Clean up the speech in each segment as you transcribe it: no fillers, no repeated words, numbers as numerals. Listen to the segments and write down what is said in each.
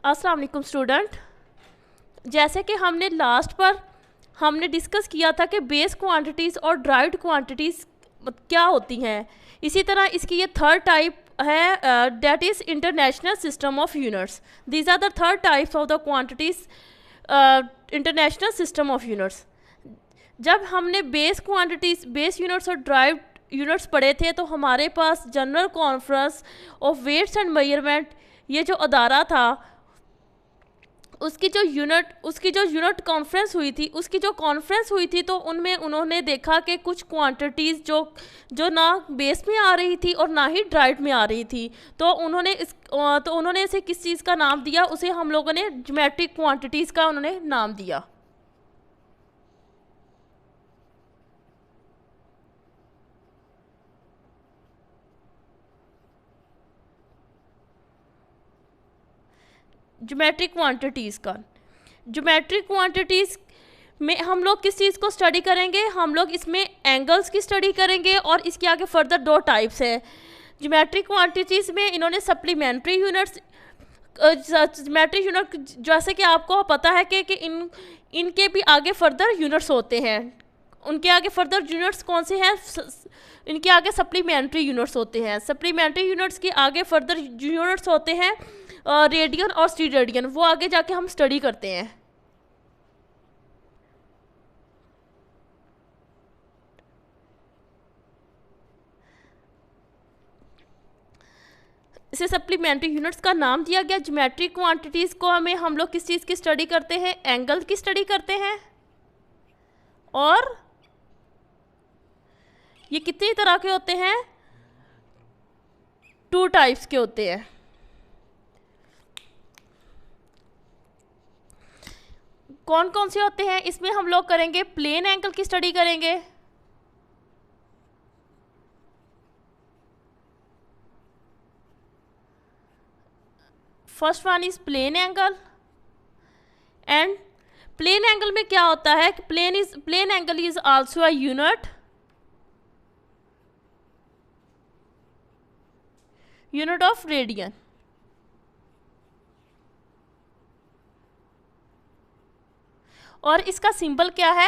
अस्सलाम वालेकुम स्टूडेंट। जैसे कि हमने लास्ट पर हमने डिस्कस किया था कि बेस क्वांटिटीज़ और ड्राइव्ड क्वांटिटीज़ क्या होती हैं, इसी तरह इसकी ये थर्ड टाइप है, that is International System of Units. These are the third types of the quantities International System of Units. जब हमने बेस क्वांटिटीज़, बेस यूनिट्स और ड्राइव्ड यूनिट्स पढ़े थे तो हमारे पास general conference of weights and measurement ये जो अदारा था उसकी जो यूनिट कॉन्फ्रेंस हुई थी तो उनमें उन्होंने देखा कि कुछ क्वांटिटीज़ जो ना बेस में आ रही थी और ना ही ड्राइव्ड में आ रही थी, तो उन्होंने इसे किस चीज़ का नाम दिया, उसे हम लोगों ने ज्योमेट्रिक क्वांटिटीज़ का उन्होंने नाम दिया। ज्योमेट्रिक क्वांटिटीज़ में हम लोग किस चीज़ को स्टडी करेंगे, हम लोग इसमें एंगल्स की स्टडी करेंगे और इसके आगे फर्दर दो टाइप्स हैं। ज्योमेट्रिक क्वांटिटीज़ में इन्होंने सप्लीमेंट्री यूनिट, जैसे कि आपको पता है कि इनके भी आगे फर्दर यूनिट्स होते हैं। उनके आगे फर्दर यूनिट्स कौन से हैं, इनके आगे सप्लीमेंट्री यूनिट्स होते हैं। सप्लीमेंट्री यूनिट्स के आगे फर्दर यूनिट्स होते हैं रेडियन और स्टीरेडियन, वो आगे जाके हम स्टडी करते हैं। इसे सप्लीमेंट्री यूनिट्स का नाम दिया गया। ज्योमेट्रिक क्वांटिटीज़ को हम लोग किस चीज़ की स्टडी करते हैं, एंगल की स्टडी करते हैं। और ये कितनी तरह के होते हैं, 2 टाइप्स के होते हैं। कौन कौन से होते हैं, इसमें हम लोग करेंगे प्लेन एंगल की स्टडी करेंगे, first one is plane angle. And plane angle में क्या होता है कि plane angle is also a unit of radian. और इसका सिंबल क्या है,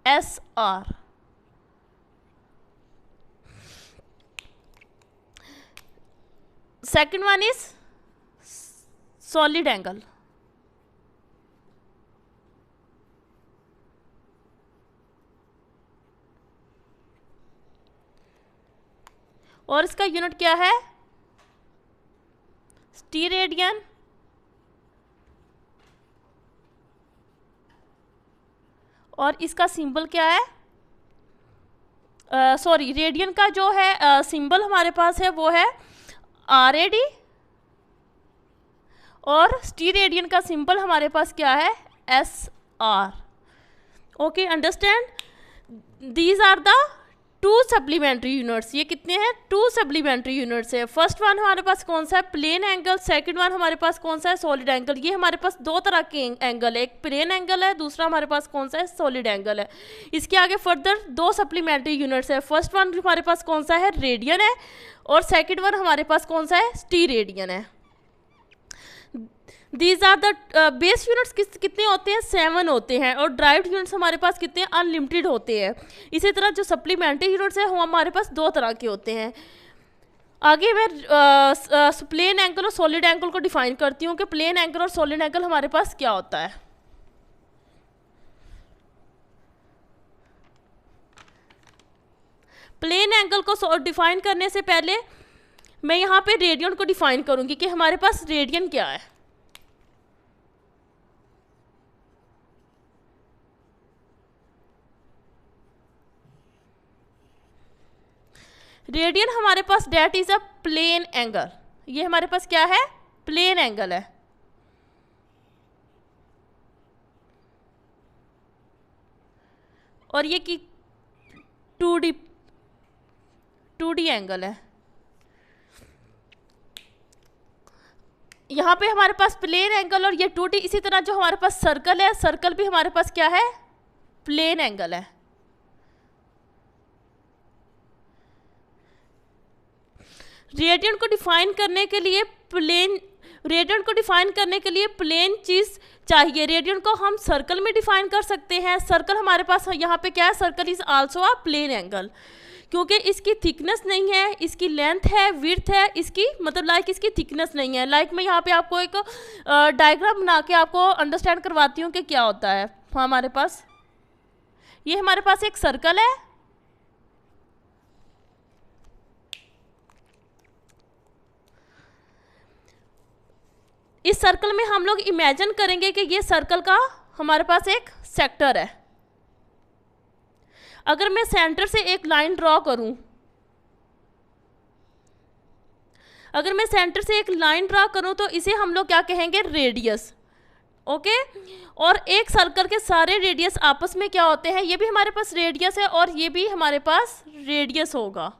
SR। Second one is solid angle. और इसका यूनिट क्या है, स्टीरेडियन। और इसका सिंबल क्या है, रेडियन का जो है सिंबल हमारे पास है वो है RAD। और स्टीरेडियन का सिंबल हमारे पास क्या है, SR। Okay, understand. These are the 2 supplementary units. ये कितने हैं, 2 सप्लीमेंट्री यूनिट्स है। फर्स्ट वन हमारे पास कौन सा है, प्लेन एंगल। सेकंड वन हमारे पास कौन सा है, सॉलिड एंगल। ये हमारे पास 2 तरह के एंगल है, एक प्लेन एंगल है, दूसरा हमारे पास कौन सा है, सॉलिड एंगल है। इसके आगे फर्दर 2 सप्लीमेंट्री यूनिट्स है। फर्स्ट वन हमारे पास कौन सा है, रेडियन है, और सेकेंड वन हमारे पास कौन सा है, स्टीरेडियन है। These are the base units कितने होते हैं, 7 होते हैं। और ड्राइव्ड यूनिट्स हमारे पास कितने, अनलिमिटेड होते हैं। इसी तरह जो सप्लीमेंट्री यूनिट्स है वो हमारे पास 2 तरह के होते हैं। आगे मैं प्लेन एंगल और सॉलिड एंगल को डिफाइन करती हूँ कि प्लेन एंगल और सॉलिड एंगल हमारे पास क्या होता है। प्लेन एंगल को डिफाइन करने से पहले मैं यहाँ पे रेडियन को डिफाइन करूँगी कि हमारे पास रेडियन क्या है। रेडियन हमारे पास that is a plane angle. ये हमारे पास क्या है, प्लेन एंगल है। और ये की 2D एंगल है। यहाँ पे हमारे पास प्लेन एंगल और ये 2D। इसी तरह जो हमारे पास सर्कल है, सर्कल भी हमारे पास क्या है, प्लेन एंगल है। रेडियन को डिफाइन करने के लिए प्लेन चीज़ चाहिए। रेडियन को हम सर्कल में डिफाइन कर सकते हैं। सर्कल हमारे पास यहाँ पे क्या है, circle is also a plane angle, क्योंकि इसकी थिकनेस नहीं है, इसकी लेंथ है, विड्थ है, इसकी मतलब इसकी थिकनेस नहीं है। मैं यहाँ पे आपको एक डायग्राम बना के आपको अंडरस्टैंड करवाती हूँ कि क्या होता है। हमारे पास एक सर्कल है, इस सर्कल में हम लोग इमेजिन करेंगे कि ये सर्कल का हमारे पास एक सेक्टर है। अगर मैं सेंटर से एक लाइन ड्रॉ करूं, तो इसे हम लोग क्या कहेंगे, रेडियस। ओके, और एक सर्कल के सारे रेडियस आपस में क्या होते हैं, ये भी हमारे पास रेडियस है और ये भी हमारे पास रेडियस होगा।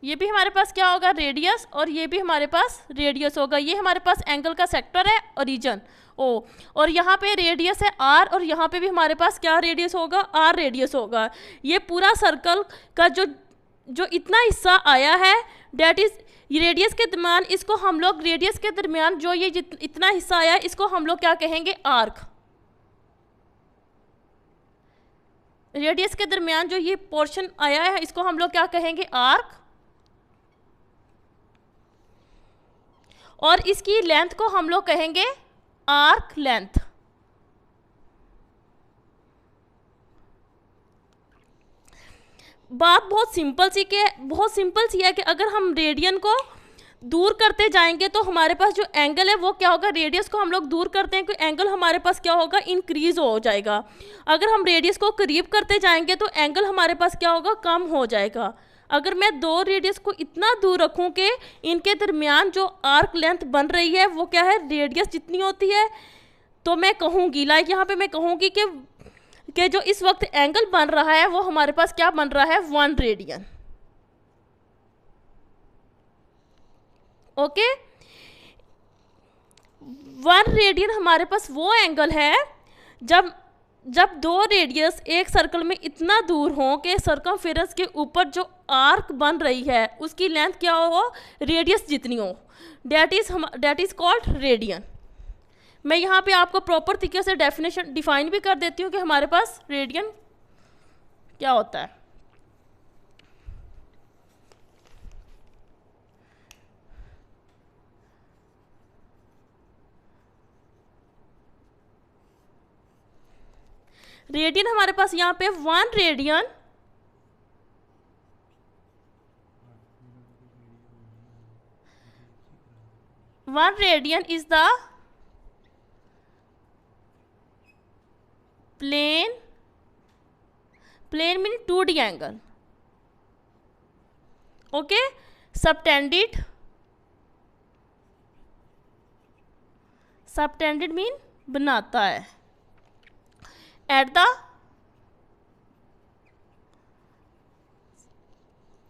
ये भी हमारे पास क्या होगा, रेडियस, और ये भी हमारे पास रेडियस होगा। ये हमारे पास एंगल का सेक्टर है, ओरिजिन ओ, और यहाँ पे रेडियस है आर, और यहाँ पे भी हमारे पास क्या रेडियस होगा, आर रेडियस होगा। ये पूरा सर्कल का जो इतना हिस्सा आया है, डेट इज रेडियस के दरमियान, इसको हम लोग रेडियस के दरमियान जो ये इतना हिस्सा आया है, इसको हम लोग क्या कहेंगे, आर्क। रेडियस के दरमियान जो ये पोर्शन आया है, इसको हम लोग क्या कहेंगे, आर्क। और इसकी लेंथ को हम लोग कहेंगे आर्क लेंथ। बात बहुत सिंपल सी है कि अगर हम रेडियन को दूर करते जाएंगे तो हमारे पास जो एंगल है वो क्या होगा, रेडियस को हम लोग दूर करते हैं, कोई एंगल हमारे पास क्या होगा, इंक्रीज हो जाएगा। अगर हम रेडियस को करीब करते जाएंगे तो एंगल हमारे पास क्या होगा, कम हो जाएगा। अगर मैं दो रेडियस को इतना दूर रखूं कि इनके दरमियान जो आर्क लेंथ बन रही है वो क्या है, रेडियस जितनी होती है, तो मैं कहूँगी यहाँ पे मैं कहूँगी कि जो इस वक्त एंगल बन रहा है वो हमारे पास क्या बन रहा है, 1 रेडियन। ओके, 1 रेडियन हमारे पास वो एंगल है जब दो रेडियस एक सर्कल में इतना दूर हो कि सर्कमफेरेंस के ऊपर जो आर्क बन रही है उसकी लेंथ क्या हो, रेडियस जितनी हो, डेट इज कॉल्ड रेडियन। मैं यहाँ पे आपको प्रॉपर तरीके से डिफाइन भी कर देती हूँ कि हमारे पास रेडियन क्या होता है। रेडियन हमारे पास यहाँ पे 1 radian is the plane mean 2D angle. Okay, subtended mean बनाता है at the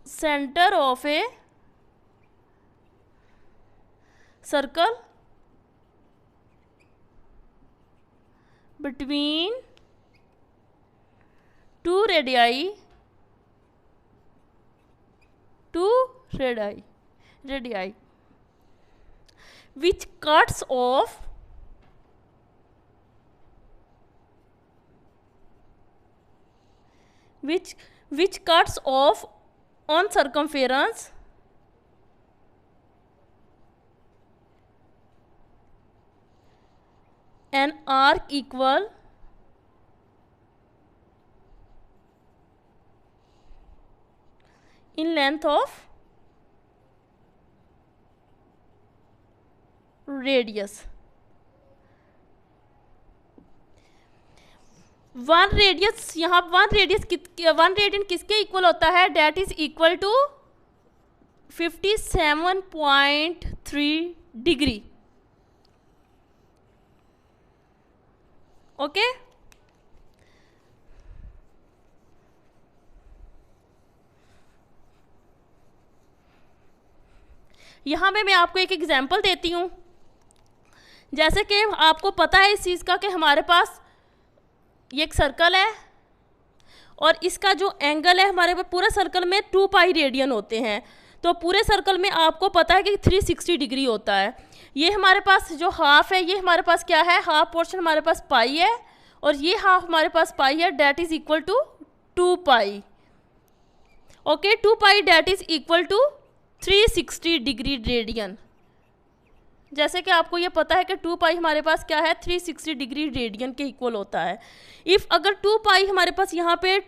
center of a circle between 2 radii which cuts off on circumference an arc equal in length of radius। 1 radian किसके equal होता है, that is equal to 57.3 degree. Okay, यहाँ पे मैं आपको एक एग्जांपल देती हूँ। जैसे कि आपको पता है इस चीज़ का कि हमारे पास ये एक सर्कल है और इसका जो एंगल है हमारे पास पूरे सर्कल में 2 पाई रेडियन होते हैं, तो पूरे सर्कल में आपको पता है कि 360 डिग्री होता है। ये हमारे पास जो हाफ है ये हमारे पास क्या है, हाफ पोर्शन हमारे पास पाई है और ये हाफ हमारे पास पाई है, that is equal to 2 pi. Okay, 2 pi that is equal to 360 degree radian. जैसे कि आपको ये पता है कि 2 पाई हमारे पास क्या है, 360 डिग्री रेडियन के इक्वल होता है। इफ़ अगर 2 पाई हमारे पास यहाँ पे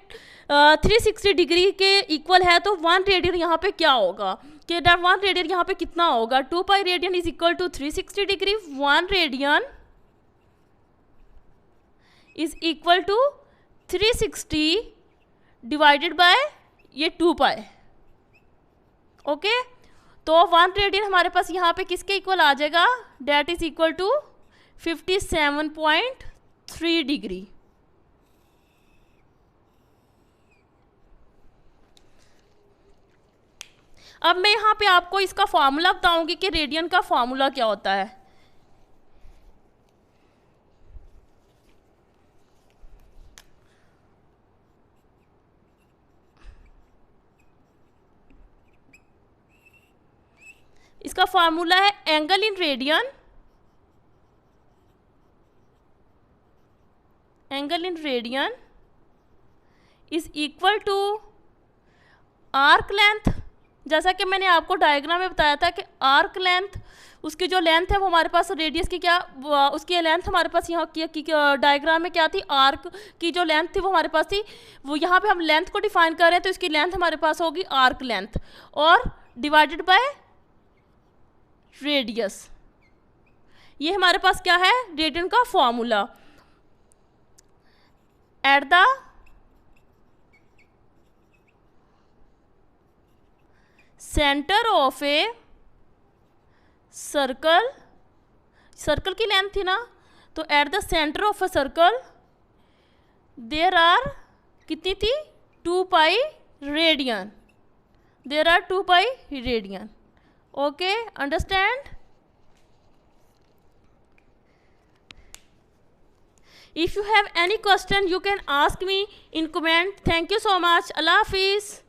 360 डिग्री के इक्वल है तो 1 रेडियन यहाँ पे क्या होगा, कि 1 रेडियन यहाँ पे कितना होगा, 2 pi radian is equal to 360 degree, 1 radian is equal to 360 divided by ये 2 पाई। ओके, तो 1 रेडियन हमारे पास यहाँ पे किसके इक्वल आ जाएगा, that is equal to 57.3 degree. अब मैं यहाँ पे आपको इसका फॉर्मूला बताऊंगी कि रेडियन का फॉर्मूला क्या होता है। इसका फार्मूला है angle in radian, angle in radian is equal to arc length. जैसा कि मैंने आपको डायग्राम में बताया था कि आर्क लेंथ, उसकी जो लेंथ है वो हमारे पास रेडियस की क्या, उसकी लेंथ हमारे पास यहाँ की डायग्राम में क्या थी, आर्क की जो लेंथ थी वो हमारे पास थी, वो यहाँ पे हम लेंथ को डिफाइन कर रहे हैं तो इसकी लेंथ हमारे पास होगी आर्क लेंथ और डिवाइडेड बाय रेडियस। ये हमारे पास क्या है, रेडियन का formula. At the centre of a circle, circle की लेंथ थी ना, तो at the centre of a circle there are कितनी थी, 2 pi radian, there are 2 pi radian. Okay, understand? If you have any question, you can ask me in comment. Thank you so much. Allah Hafiz.